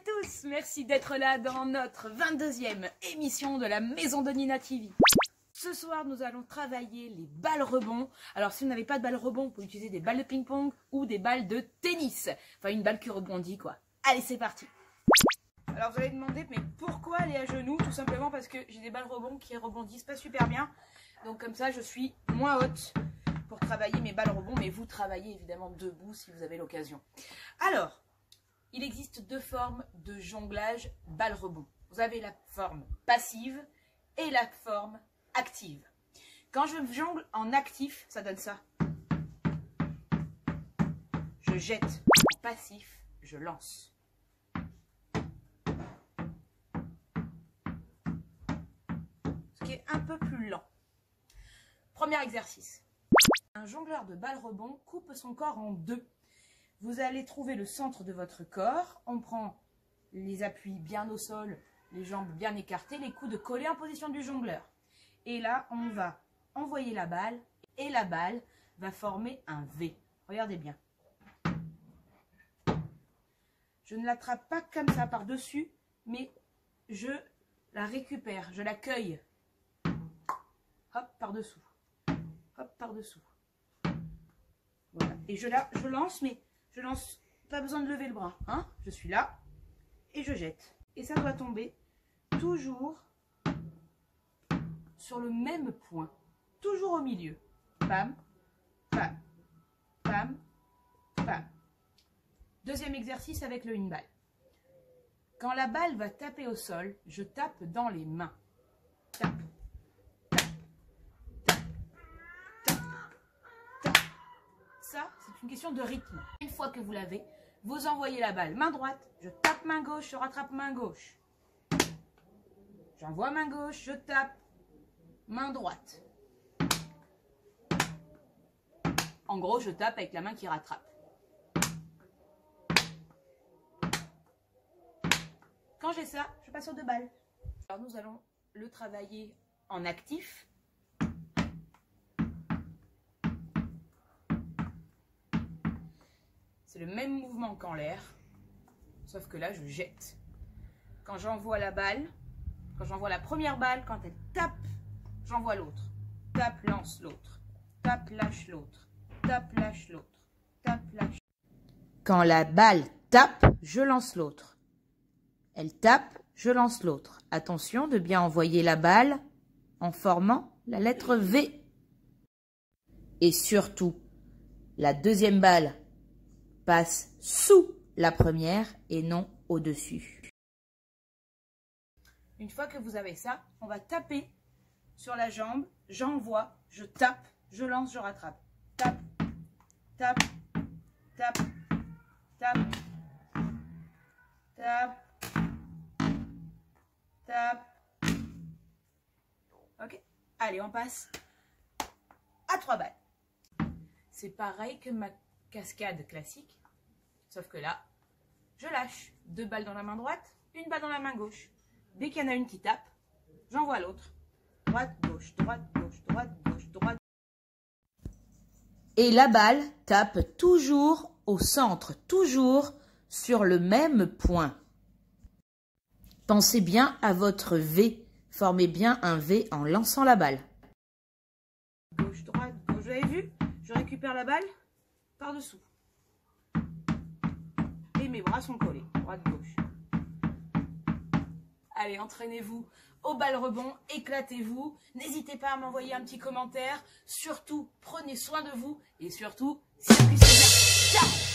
à tous, merci d'être là dans notre 22e émission de la Maison de Nina TV. Ce soir, nous allons travailler les balles rebonds. Alors, si vous n'avez pas de balles rebonds, vous pouvez utiliser des balles de ping-pong ou des balles de tennis. Enfin, une balle qui rebondit, quoi. Allez, c'est parti. Alors, vous allez demander, mais pourquoi aller à genoux? Tout simplement parce que j'ai des balles rebonds qui rebondissent pas super bien. Donc, comme ça, je suis moins haute pour travailler mes balles rebonds. Mais vous travaillez évidemment debout si vous avez l'occasion. Alors, il existe deux formes de jonglage balles rebonds. Vous avez la forme passive et la forme active. Quand je jongle en actif, ça donne ça. Je jette. En passif, je lance. Ce qui est un peu plus lent. Premier exercice. Un jongleur de balles rebonds coupe son corps en deux. Vous allez trouver le centre de votre corps. On prend les appuis bien au sol, les jambes bien écartées, les coudes collés en position du jongleur. Et là, on va envoyer la balle et la balle va former un V. Regardez bien. Je ne l'attrape pas comme ça par-dessus, mais je la récupère, je la cueille. Hop, par-dessous. Hop, par-dessous. Voilà. Et je lance, mais je lance, pas besoin de lever le bras. Hein, je suis là et je jette. Et ça doit tomber toujours sur le même point, toujours au milieu. Pam, pam, pam, pam. Deuxième exercice avec le une-balle. Quand la balle va taper au sol, je tape dans les mains. Tape, tape, tape, tape, tape. Ça, c'est une question de rythme. Une fois que vous l'avez, vous envoyez la balle main droite, je tape main gauche, je rattrape main gauche. J'envoie main gauche, je tape. Main droite. En gros, je tape avec la main qui rattrape. Quand j'ai ça, je passe aux deux balles. Alors nous allons le travailler en actif. C'est le même mouvement qu'en l'air, sauf que là, je jette. Quand j'envoie la balle, quand j'envoie la première balle, quand elle tape, j'envoie l'autre. Tape, lance l'autre. Tape, lâche l'autre. Tape, lâche l'autre. Tape, lâche. Quand la balle tape, je lance l'autre. Elle tape, je lance l'autre. Attention de bien envoyer la balle en formant la lettre V. Et surtout, la deuxième balle passe sous la première et non au-dessus. Une fois que vous avez ça, on va taper sur la jambe, j'envoie, je tape, je lance, je rattrape. Tape, tape, tape, tape, tape, tape. Ok, allez, on passe à 3 balles. C'est pareil que ma cascade classique, sauf que là, je lâche 2 balles dans la main droite, 1 balle dans la main gauche. Dès qu'il y en a une qui tape, j'envoie l'autre. Droite, gauche, droite, gauche, droite, gauche, droite. Et la balle tape toujours au centre, toujours sur le même point. Pensez bien à votre V. Formez bien un V en lançant la balle. Gauche, droite, gauche. Vous avez vu? Je récupère la balle par-dessous. Et mes bras sont collés. Droite, gauche. Allez, entraînez-vous aux balles rebonds, éclatez-vous. N'hésitez pas à m'envoyer un petit commentaire. Surtout, prenez soin de vous. Et surtout, circuit. Ciao!